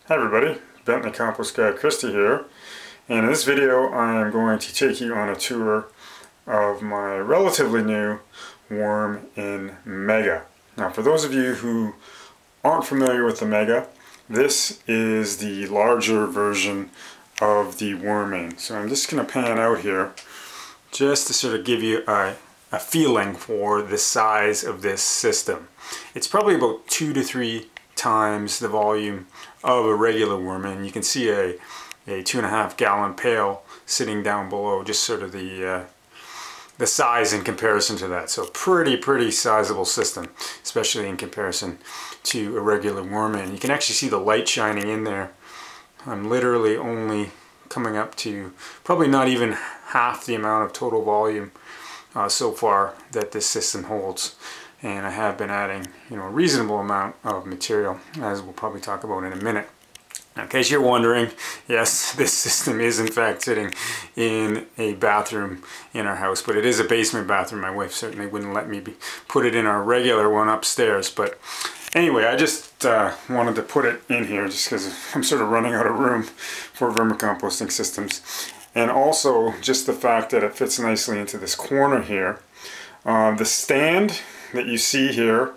Hi everybody, Bentley Compost Guy Christie here, and in this video I am going to take you on a tour of my relatively new worm in Mega. Now for those of you who aren't familiar with the Mega, this is the larger version of the worming. So I'm just going to pan out here just to sort of give you a feeling for the size of this system. It's probably about 2 to 3 times the volume of a regular worm, and you can see a 2.5 gallon pail sitting down below, just sort of the size in comparison to that. So pretty sizable system, especially in comparison to a regular worm. And you can actually see the light shining in there. I'm literally only coming up to probably not even half the amount of total volume so far that this system holds. And I have been adding, a reasonable amount of material, as we'll probably talk about in a minute. Now, in case you're wondering, yes, this system is in fact sitting in a bathroom in our house, but it is a basement bathroom. My wife certainly wouldn't let me put it in our regular one upstairs. But anyway, I just wanted to put it in here just because I'm sort of running out of room for vermicomposting systems. And also just the fact that it fits nicely into this corner here. The stand that you see here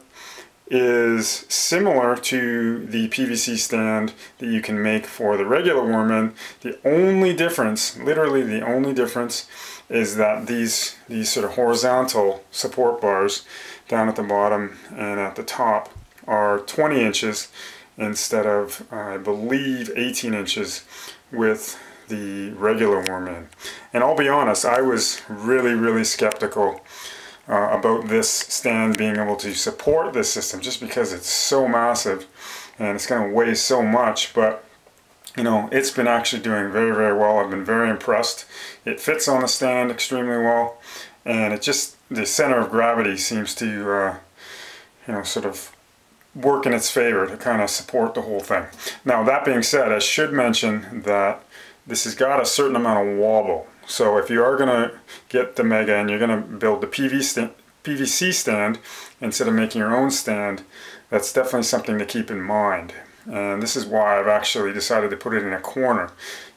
is similar to the PVC stand that you can make for the regular worm. The only difference, literally the only difference, is that these sort of horizontal support bars down at the bottom and at the top are 20 inches instead of, I believe, 18 inches with the regular worm. And I'll be honest, I was really skeptical about this stand being able to support this system, just because it's so massive and it's going to weigh so much. But it's been actually doing very well. I've been very impressed. It fits on the stand extremely well, and it just, the center of gravity seems to sort of work in its favor to kind of support the whole thing. Now that being said, I should mention that this has got a certain amount of wobble. So if you are going to get the Mega and you're going to build the PVC stand instead of making your own stand, that's definitely something to keep in mind. And this is why I've actually decided to put it in a corner.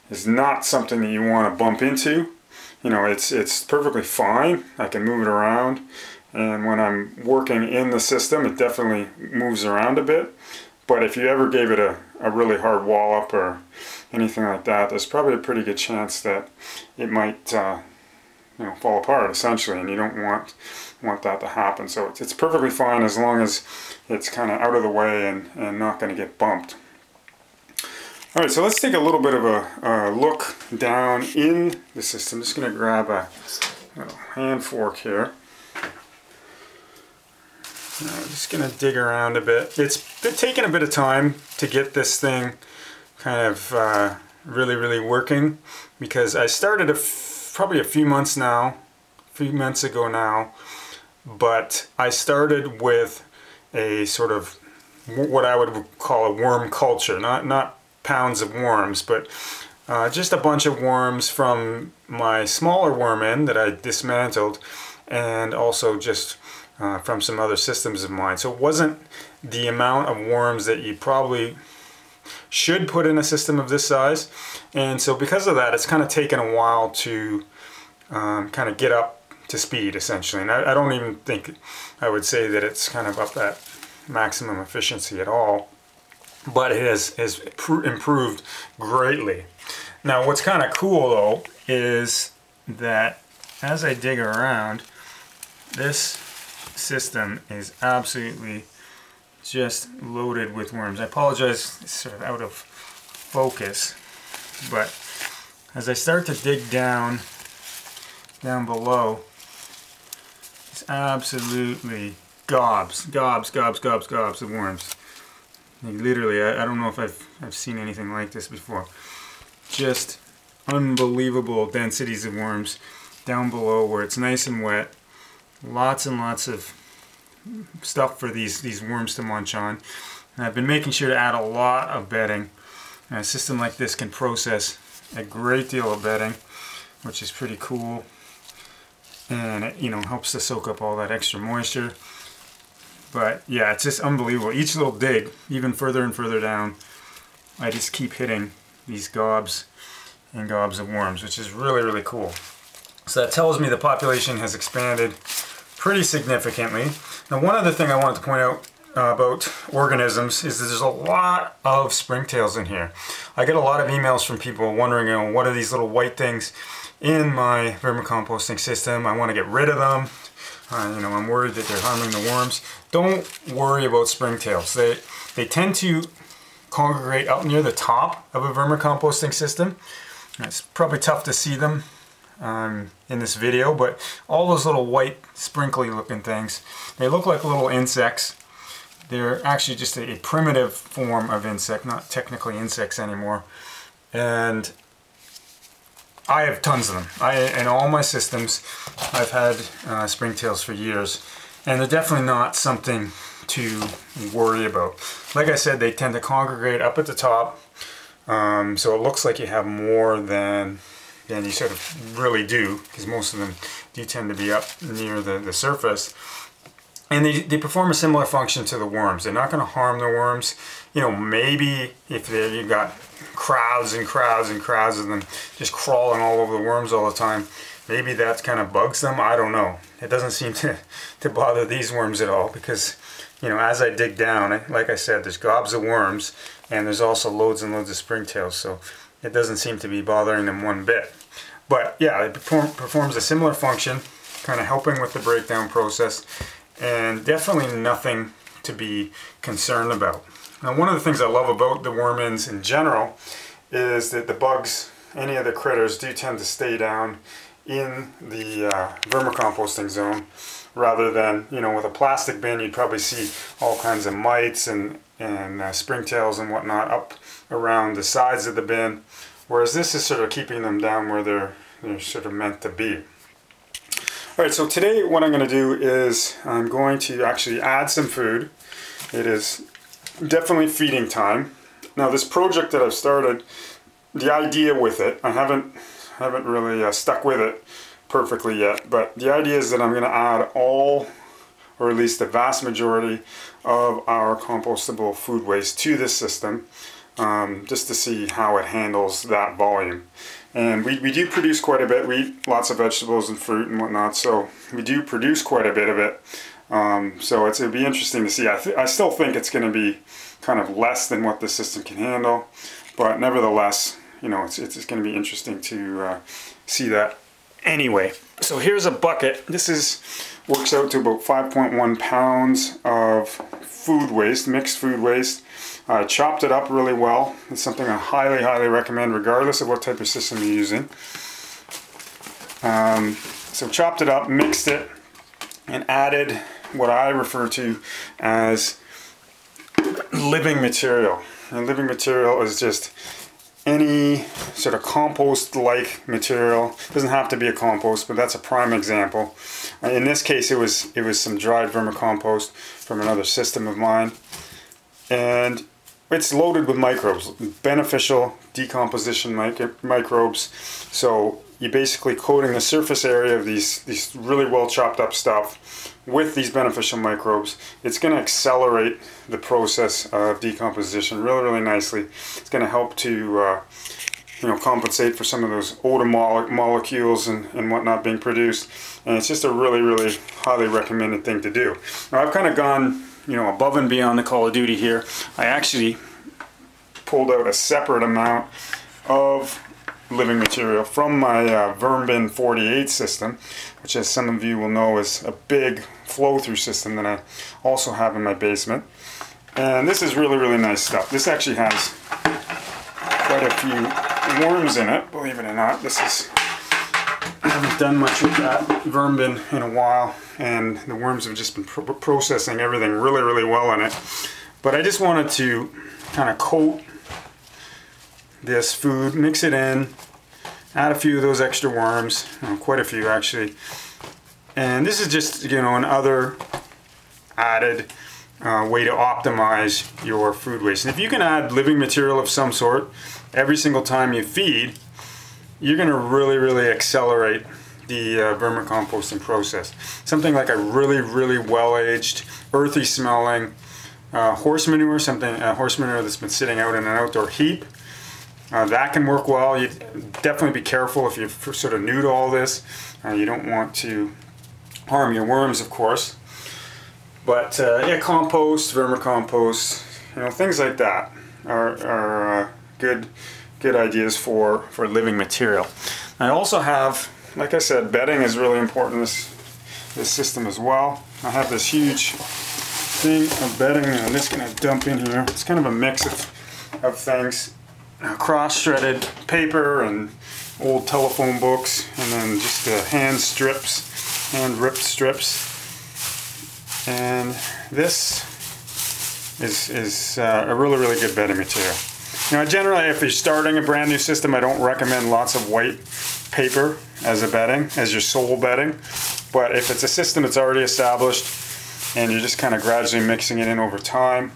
It's not something that you want to bump into. It's perfectly fine. I can move it around, and when I'm working in the system, it definitely moves around a bit. But if you ever gave it a really hard wallop or anything like that, there's probably a pretty good chance that it might fall apart essentially, and you don't want that to happen. So it's perfectly fine as long as it's kind of out of the way and not going to get bumped. Alright, so let's take a little bit of a look down in the system. I'm just going to grab a hand fork here. I'm just going to dig around a bit. It's been taking a bit of time to get this thing kind of really working, because I started probably a few months ago now, but I started with a sort of what I would call a worm culture, not pounds of worms, but just a bunch of worms from my smaller worm that I dismantled, and also just from some other systems of mine. So it wasn't the amount of worms that you probably should put in a system of this size, and so because of that, it's kind of taken a while to kind of get up to speed essentially. And I don't even think I would say that it's kind of up at maximum efficiency at all, but it has improved greatly. Now what's kind of cool though is that as I dig around, this system is absolutely just loaded with worms. I apologize, it's sort of out of focus, but as I start to dig down below, it's absolutely gobs of worms. Like literally, I don't know if I've seen anything like this before. Just unbelievable densities of worms down below where it's nice and wet. Lots and lots of stuff for these worms to munch on. And I've been making sure to add a lot of bedding. And a system like this can process a great deal of bedding, which is pretty cool. And it helps to soak up all that extra moisture. But yeah, it's just unbelievable. Each little dig, even further and further down, I just keep hitting these gobs and gobs of worms, which is really, really cool. So that tells me the population has expanded pretty significantly. Now, one other thing I wanted to point out about organisms is that there's a lot of springtails in here. I get a lot of emails from people wondering, you know, what are these little white things in my vermicomposting system? I want to get rid of them. You know, I'm worried that they're harming the worms. Don't worry about springtails. They tend to congregate up near the top of a vermicomposting system. It's probably tough to see them in this video, but all those little white sprinkly looking things, they look like little insects. They're actually just a primitive form of insect, not technically insects anymore. And I have tons of them. In all my systems, I've had springtails for years, and they're definitely not something to worry about. Like I said, they tend to congregate up at the top, so it looks like you have more than you sort of really do, because most of them do tend to be up near the surface. And they perform a similar function to the worms. They're not going to harm the worms. You know, maybe if you've got crowds and crowds and crowds of them just crawling all over the worms all the time, maybe that kind of bugs them. I don't know. It doesn't seem to bother these worms at all, because, you know, as I dig down, like I said, there's gobs of worms and there's also loads and loads of springtails, so it doesn't seem to be bothering them one bit. But yeah, it performs a similar function, kind of helping with the breakdown process, and definitely nothing to be concerned about. Now, one of the things I love about the worm-ins in general is that the bugs, any of the critters, do tend to stay down in the vermicomposting zone, rather than, you know, with a plastic bin you'd probably see all kinds of mites and springtails and whatnot up around the sides of the bin, whereas this is sort of keeping them down where they're sort of meant to be. Alright, so today what I'm going to do is I'm going to actually add some food. It is definitely feeding time. Now, this project that I've started, the idea with it, I haven't really stuck with it perfectly yet, but the idea is that I'm going to add all, or at least the vast majority of our compostable food waste to this system, just to see how it handles that volume. And we do produce quite a bit. We eat lots of vegetables and fruit and whatnot, so we do produce quite a bit of it. So it'll be interesting to see. I still think it's going to be kind of less than what the system can handle, but nevertheless, you know, it's going to be interesting to see that anyway. So here's a bucket. This works out to about 5.1 pounds of food waste, mixed food waste. I chopped it up really well. It's something I highly, highly recommend, regardless of what type of system you're using. So chopped it up, mixed it, and added what I refer to as living material. And living material is just any sort of compost-like material. It doesn't have to be a compost, but that's a prime example. In this case, it was some dried vermicompost from another system of mine. And it's loaded with microbes, beneficial decomposition microbes. So you're basically coating the surface area of these really well chopped up stuff with these beneficial microbes. It's going to accelerate the process of decomposition really, really nicely. It's going to help to you know, compensate for some of those odor molecules and whatnot being produced. And it's just a really, really highly recommended thing to do. Now, I've kind of gone, you know, above and beyond the Call of Duty here. I actually pulled out a separate amount of living material from my Vermbin 48 system, which, as some of you will know, is a big flow-through system that I also have in my basement. And this is really, really nice stuff. This actually has quite a few worms in it, believe it or not. I haven't done much with that Vermbin in a while, and the worms have just been processing everything really, really well in it. But I just wanted to kind of coat this food, mix it in, add a few of those extra worms, quite a few actually. And this is just, you know, another added way to optimize your food waste. And if you can add living material of some sort every single time you feed, you're going to really, really accelerate the vermicomposting process. Something like a really, really well-aged, earthy smelling horse manure, horse manure that's been sitting out in an outdoor heap. That can work well. You definitely be careful if you're sort of new to all this. You don't want to harm your worms, of course. But yeah, compost, vermicompost, things like that are good ideas for living material. I also have, like I said, bedding is really important in this system as well. I have this huge thing of bedding that I'm just going to dump in here. It's kind of a mix of things. Cross-shredded paper and old telephone books, and then just hand-ripped strips. And this is a really good bedding material. Generally, if you're starting a brand new system, I don't recommend lots of white paper as your sole bedding. But if it's a system that's already established and you're just kind of gradually mixing it in over time,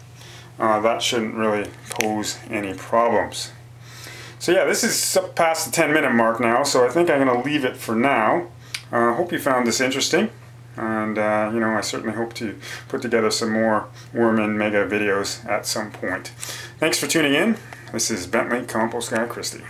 that shouldn't really pose any problems. So yeah, this is past the 10-minute mark now, so I think I'm going to leave it for now. Hope you found this interesting, and I certainly hope to put together some more Worm in Mega videos at some point. Thanks for tuning in. This is Bentley Compost Guy Christie.